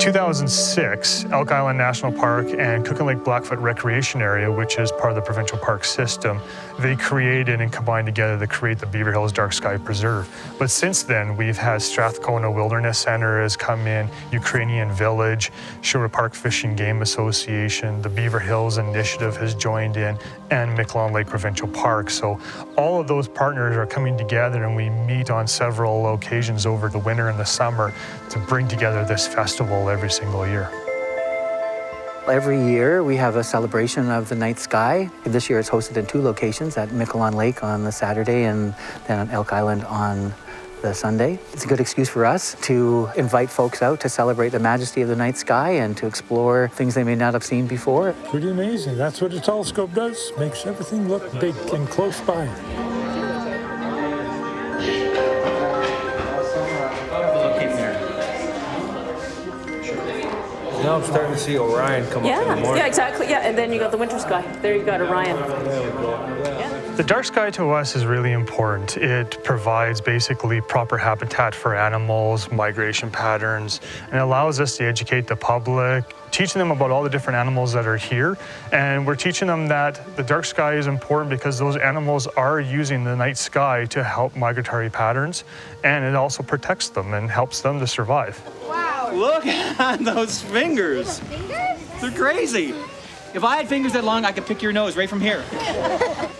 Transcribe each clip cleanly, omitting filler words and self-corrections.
2006, Elk Island National Park and Cook and Lake Blackfoot Recreation Area, which is part of the provincial park system, they created and combined together to create the Beaver Hills Dark Sky Preserve. But since then, we've had Strathcona Wilderness Center has come in, Ukrainian Village, Sherwood Park Fish and Game Association, the Beaver Hills Initiative has joined in, and Miquelon Lake Provincial Park. So all of those partners are coming together, and we meet on several occasions over the winter and the summer to bring together this festival every single year. Every year we have a celebration of the night sky. This year it's hosted in 2 locations, at Miquelon Lake on the Saturday and then on Elk Island on the Sunday. It's a good excuse for us to invite folks out to celebrate the majesty of the night sky and to explore things they may not have seen before. Pretty amazing. That's what a telescope does. Makes everything look big and close by. Now I'm starting to see Orion come up in the morning. Yeah, exactly. Yeah, and then you got the winter sky. There you got Orion. The dark sky to us is really important. It provides basically proper habitat for animals, migration patterns, and allows us to educate the public, teaching them about all the different animals that are here. And we're teaching them that the dark sky is important because those animals are using the night sky to help migratory patterns, and it also protects them and helps them to survive. Look at those fingers. They're crazy. If I had fingers that long, I could pick your nose right from here.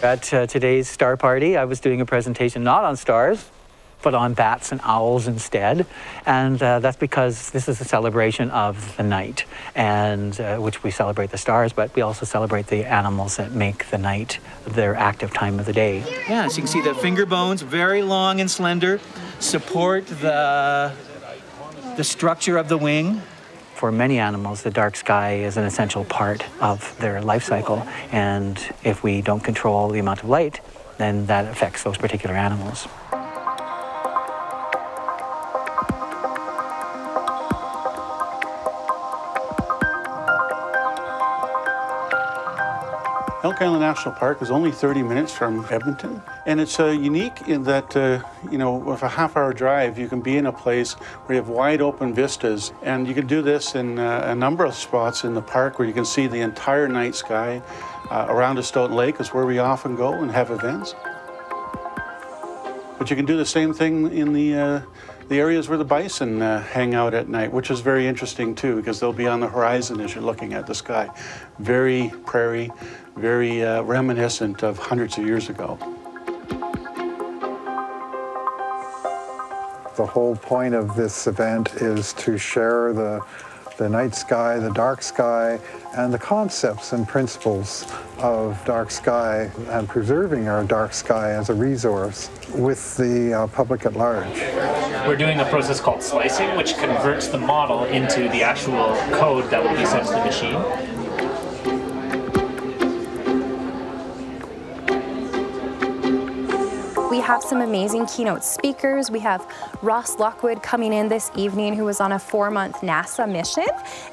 At today's star party, I was doing a presentation not on stars, but on bats and owls instead. And that's because this is a celebration of the night, and which we celebrate the stars, but we also celebrate the animals that make the night their active time of the day. Yeah, so you can see the finger bones, very long and slender, support the structure of the wing. For many animals, the dark sky is an essential part of their life cycle, and if we don't control the amount of light, then that affects those particular animals. Elk Island National Park is only 30 minutes from Edmonton, and it's unique in that, with a half-hour drive, you can be in a place where you have wide open vistas, and you can do this in a number of spots in the park where you can see the entire night sky. Around a Stoughton Lake is where we often go and have events. But you can do the same thing in the areas where the bison hang out at night, which is very interesting too, because they'll be on the horizon as you're looking at the sky. Very prairie, very reminiscent of hundreds of years ago. The whole point of this event is to share the night sky, the dark sky, and the concepts and principles of dark sky and preserving our dark sky as a resource with the public at large. We're doing a process called slicing, which converts the model into the actual code that will be sent to the machine. We have some amazing keynote speakers. We have Ross Lockwood coming in this evening, who was on a 4-month NASA mission.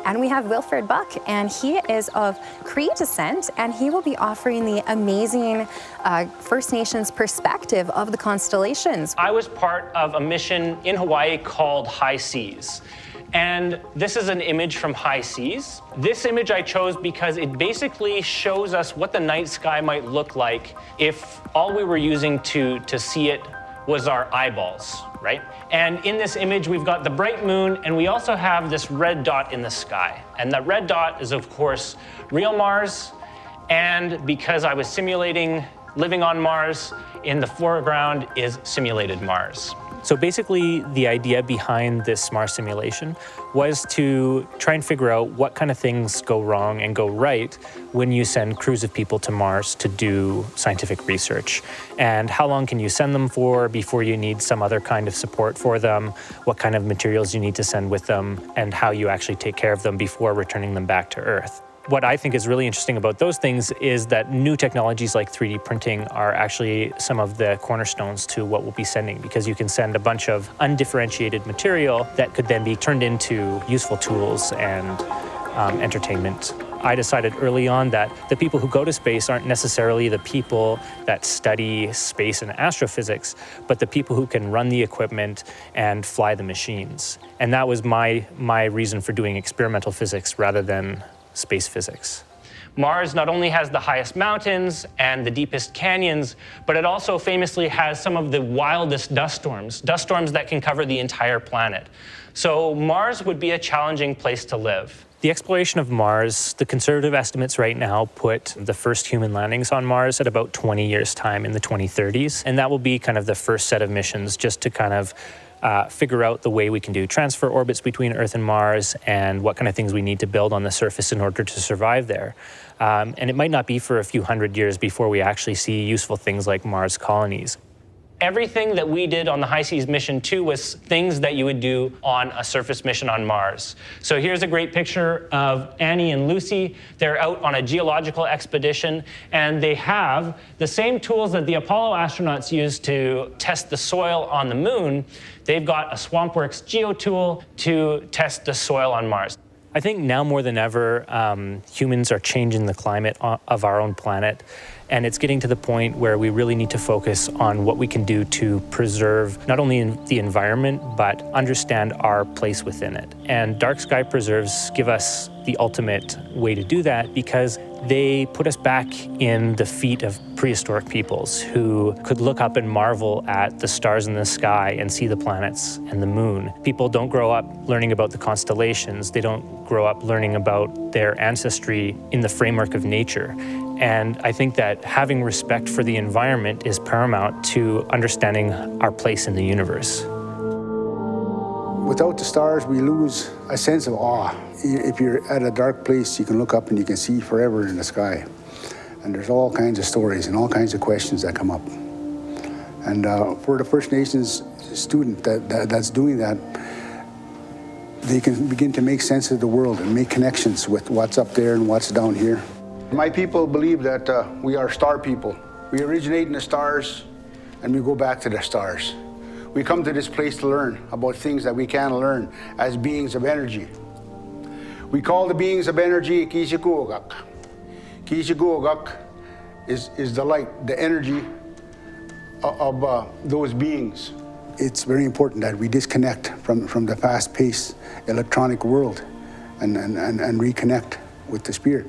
And we have Wilfred Buck, and he is of Cree descent, and he will be offering the amazing First Nations perspective of the constellations. I was part of a mission in Hawaii called High Seas. And this is an image from High Seas. This image I chose because it basically shows us what the night sky might look like if all we were using to see it was our eyeballs, right? And in this image, we've got the bright moon, and we also have this red dot in the sky. And that red dot is, of course, real Mars. And because I was simulating living on Mars, in the foreground is simulated Mars. So basically, the idea behind this Mars simulation was to try and figure out what kind of things go wrong and go right when you send crews of people to Mars to do scientific research. And how long can you send them for before you need some other kind of support for them, what kind of materials you need to send with them, and how you actually take care of them before returning them back to Earth. What I think is really interesting about those things is that new technologies like 3D printing are actually some of the cornerstones to what we'll be sending, because you can send a bunch of undifferentiated material that could then be turned into useful tools and entertainment. I decided early on that the people who go to space aren't necessarily the people that study space and astrophysics, but the people who can run the equipment and fly the machines. And that was my reason for doing experimental physics rather than space physics. Mars not only has the highest mountains and the deepest canyons, but it also famously has some of the wildest dust storms that can cover the entire planet. So Mars would be a challenging place to live. The exploration of Mars, the conservative estimates right now put the first human landings on Mars at about 20 years' time in the 2030s. And that will be kind of the first set of missions just to kind of figure out the way we can do transfer orbits between Earth and Mars and what kind of things we need to build on the surface in order to survive there. And it might not be for a few hundred years before we actually see useful things like Mars colonies. Everything that we did on the High Seas Mission 2 was things that you would do on a surface mission on Mars. So here's a great picture of Annie and Lucy. They're out on a geological expedition, and they have the same tools that the Apollo astronauts used to test the soil on the moon. They've got a SwampWorks geotool to test the soil on Mars. I think now more than ever, humans are changing the climate of our own planet. And it's getting to the point where we really need to focus on what we can do to preserve not only the environment, but understand our place within it. And dark sky preserves give us the ultimate way to do that because they put us back in the feet of prehistoric peoples who could look up and marvel at the stars in the sky and see the planets and the moon. People don't grow up learning about the constellations. They don't grow up learning about their ancestry in the framework of nature. And I think that having respect for the environment is paramount to understanding our place in the universe. Without the stars, we lose a sense of awe. If you're at a dark place, you can look up and you can see forever in the sky. And there's all kinds of stories and all kinds of questions that come up. And for the First Nations student that's doing that, they can begin to make sense of the world and make connections with what's up there and what's down here. My people believe that we are star people. We originate in the stars and we go back to the stars. We come to this place to learn about things that we can learn as beings of energy. We call the beings of energy Kiishikuogak. Kiishikuogak is the light, the energy of those beings. It's very important that we disconnect from the fast-paced electronic world and reconnect with the spirit.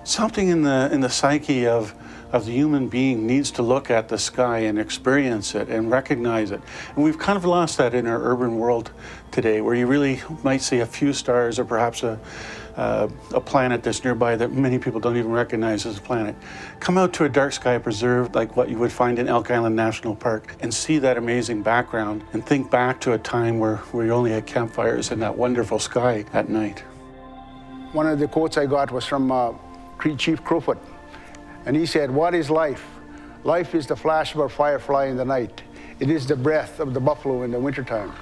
Something in the psyche of the human being needs to look at the sky and experience it and recognize it. And we've kind of lost that in our urban world today, where you really might see a few stars or perhaps a planet that's nearby that many people don't even recognize as a planet. Come out to a dark sky preserve like what you would find in Elk Island National Park and see that amazing background and think back to a time where we only had campfires in that wonderful sky at night. One of the quotes I got was from Cree Chief Crowfoot. And he said, "What is life? Life is the flash of a firefly in the night. It is the breath of the buffalo in the wintertime.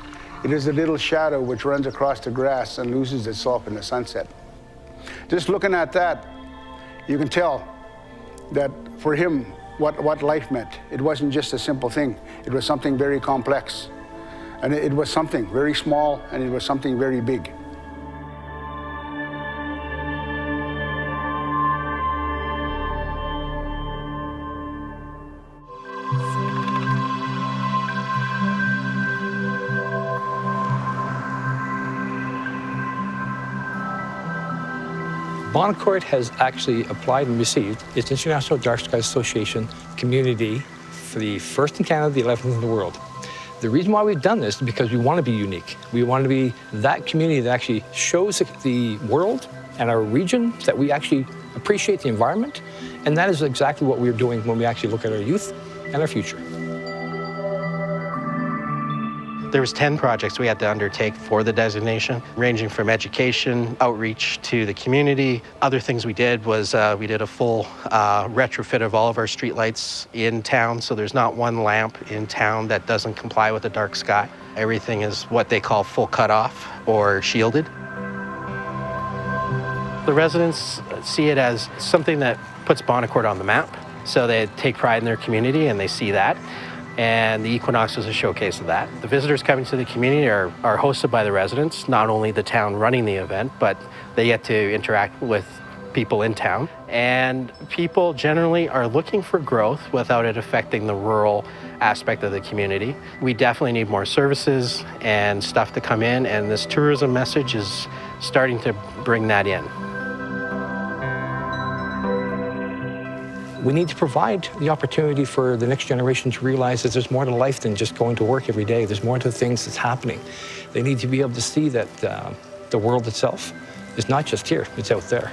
It is the little shadow which runs across the grass and loses itself in the sunset." Just looking at that, you can tell that for him, what life meant. It wasn't just a simple thing. It was something very complex. And it was something very small, and it was something very big. Bonnecourt has actually applied and received its International Dark Sky Association community for the first in Canada, the 11th in the world. The reason why we've done this is because we want to be unique. We want to be that community that actually shows the world and our region that we actually appreciate the environment, and that is exactly what we're doing when we actually look at our youth and our future. There was 10 projects we had to undertake for the designation, ranging from education, outreach to the community. Other things we did was we did a full retrofit of all of our streetlights in town, so there's not one lamp in town that doesn't comply with the dark sky. Everything is what they call full cutoff or shielded. The residents see it as something that puts Bonnecourt on the map, so they take pride in their community and they see that. and the equinox is a showcase of that. The visitors coming to the community are hosted by the residents, not only the town running the event, but they get to interact with people in town. And people generally are looking for growth without it affecting the rural aspect of the community. We definitely need more services and stuff to come in, and this tourism message is starting to bring that in. We need to provide the opportunity for the next generation to realize that there's more to life than just going to work every day. There's more to things that's happening. They need to be able to see that the world itself is not just here, it's out there.